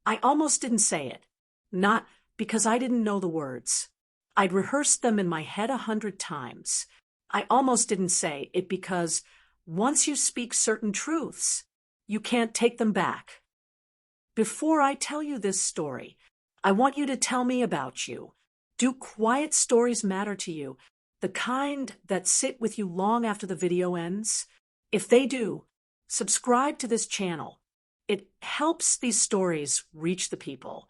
I almost didn't say it. Not because I didn't know the words. I'd rehearsed them in my head 100 times. I almost didn't say it because once you speak certain truths, you can't take them back. Before I tell you this story, I want you to tell me about you. Do quiet stories matter to you? The kind that sit with you long after the video ends? If they do, subscribe to this channel. It helps these stories reach the people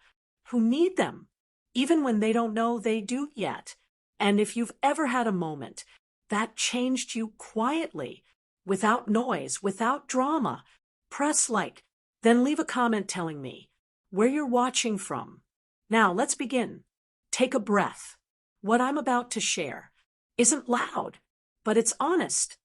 who need them, even when they don't know they do yet. And if you've ever had a moment that changed you quietly, without noise, without drama, press like, then leave a comment telling me where you're watching from. Now, let's begin. Take a breath. What I'm about to share isn't loud, but it's honest.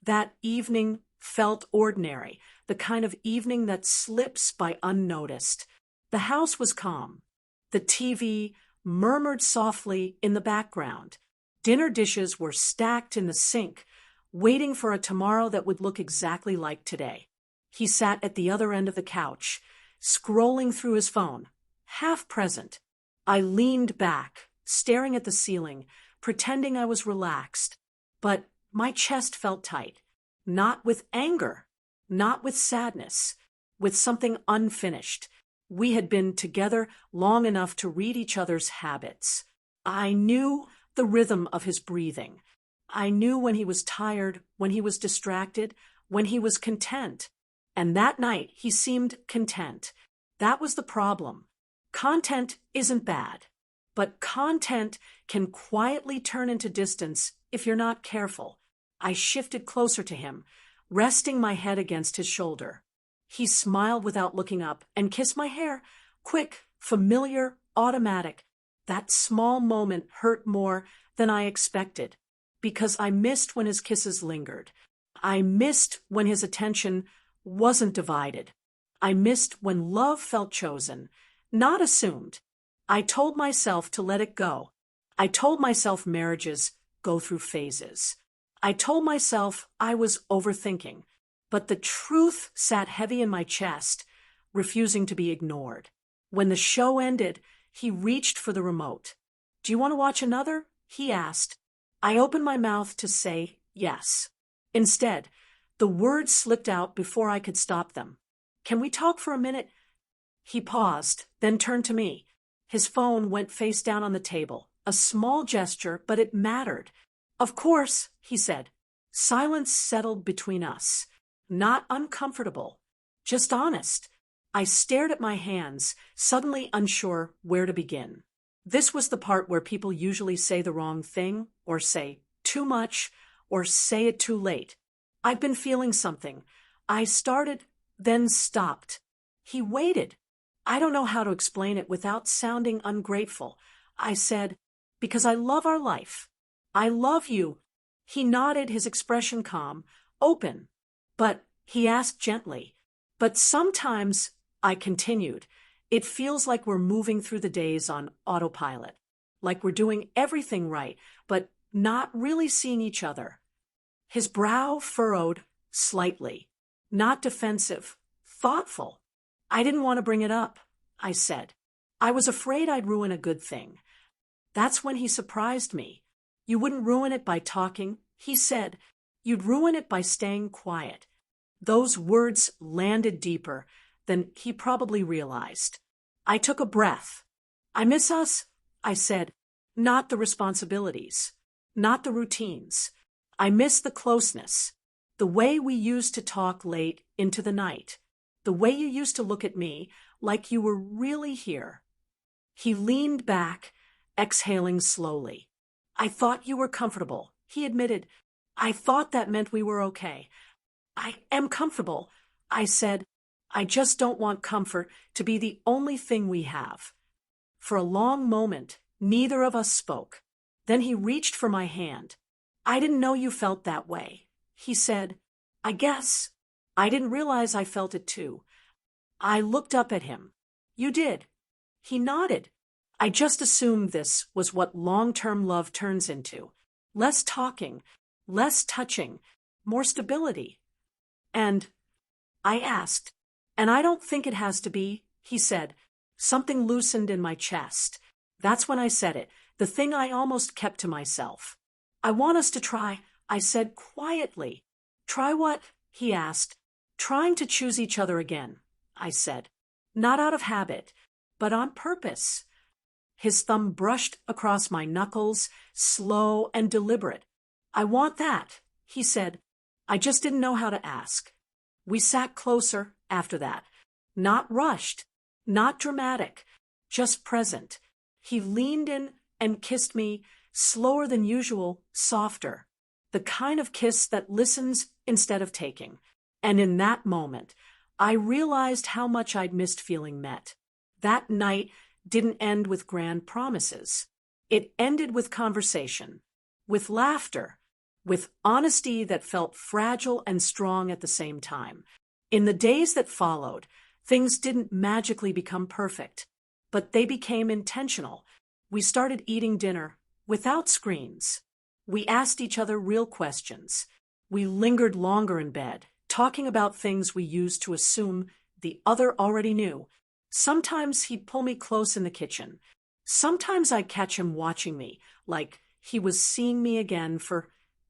That evening felt ordinary, the kind of evening that slips by unnoticed. The house was calm. The TV murmured softly in the background. Dinner dishes were stacked in the sink, waiting for a tomorrow that would look exactly like today. He sat at the other end of the couch, scrolling through his phone, half present. I leaned back, staring at the ceiling, pretending I was relaxed. But my chest felt tight. Not with anger, not with sadness, with something unfinished. We had been together long enough to read each other's habits. I knew the rhythm of his breathing. I knew when he was tired, when he was distracted, when he was content. And that night, he seemed content. That was the problem. Content isn't bad, but content can quietly turn into distance if you're not careful. I shifted closer to him, resting my head against his shoulder. He smiled without looking up and kissed my hair. Quick, familiar, automatic. That small moment hurt more than I expected, because I missed when his kisses lingered. I missed when his attention wasn't divided. I missed when love felt chosen, not assumed. I told myself to let it go. I told myself marriages go through phases. I told myself I was overthinking, but the truth sat heavy in my chest, refusing to be ignored. When the show ended, he reached for the remote. "Do you want to watch another?" he asked. I opened my mouth to say yes. Instead, the words slipped out before I could stop them. "Can we talk for a minute?" He paused, then turned to me. His phone went face down on the table, a small gesture, but it mattered. "Of course," he said. Silence settled between us. Not uncomfortable, just honest. I stared at my hands, suddenly unsure where to begin. This was the part where people usually say the wrong thing, or say too much, or say it too late. I'd been feeling something. I started, then stopped. He waited. I don't know how to explain it without sounding ungrateful. I said, "Because I love our life. I love you." He nodded, his expression calm, open. "But," he asked gently, "but sometimes," I continued, "it feels like we're moving through the days on autopilot, like we're doing everything right, but not really seeing each other." His brow furrowed slightly, not defensive, thoughtful. "I didn't want to bring it up," I said. "I was afraid I'd ruin a good thing." That's when he surprised me. "You wouldn't ruin it by talking," he said. "You'd ruin it by staying quiet." Those words landed deeper than he probably realized. I took a breath. "I miss us," I said. "Not the responsibilities, not the routines. I miss the closeness, the way we used to talk late into the night, the way you used to look at me like you were really here." He leaned back, exhaling slowly. "I thought you were comfortable," he admitted. "I thought that meant we were okay." "I am comfortable," I said. "I just don't want comfort to be the only thing we have." For a long moment, neither of us spoke. Then he reached for my hand. "I didn't know you felt that way," he said. "I guess I didn't realize I felt it too." I looked up at him. "You did." He nodded. "I just assumed this was what long-term love turns into. Less talking, less touching, more stability." And I asked, "And I don't think it has to be he said. Something loosened in my chest. That's when I said it, the thing I almost kept to myself. I want us to try, I said quietly. Try what? He asked. Trying to choose each other again, I said. Not out of habit, but on purpose. His thumb brushed across my knuckles, slow and deliberate. I want that, he said. I just didn't know how to ask. We sat closer after that. Not rushed, not dramatic, just present. He leaned in and kissed me, slower than usual, softer. The kind of kiss that listens instead of taking. And in that moment, I realized how much I'd missed feeling met. That night didn't end with grand promises. It ended with conversation, with laughter, with honesty that felt fragile and strong at the same time. In the days that followed, things didn't magically become perfect, but they became intentional. We started eating dinner without screens. We asked each other real questions. We lingered longer in bed, talking about things we used to assume the other already knew. Sometimes he'd pull me close in the kitchen. Sometimes I'd catch him watching me, like he was seeing me again for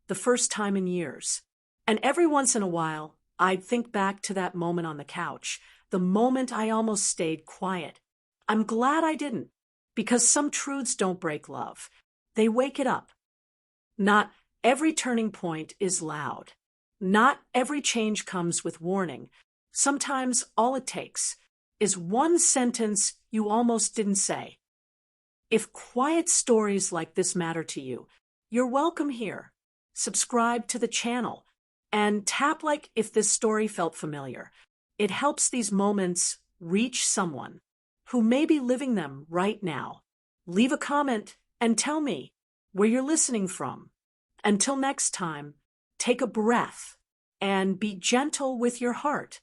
the first time in years. And every once in a while, I'd think back to that moment on the couch, the moment I almost stayed quiet. I'm glad I didn't, because some truths don't break love. They wake it up. Not every turning point is loud. Not every change comes with warning. Sometimes all it takes is one sentence you almost didn't say. If quiet stories like this matter to you, you're welcome here. Subscribe to the channel and tap like if this story felt familiar. It helps these moments reach someone who may be living them right now. Leave a comment and tell me where you're listening from. Until next time, take a breath and be gentle with your heart.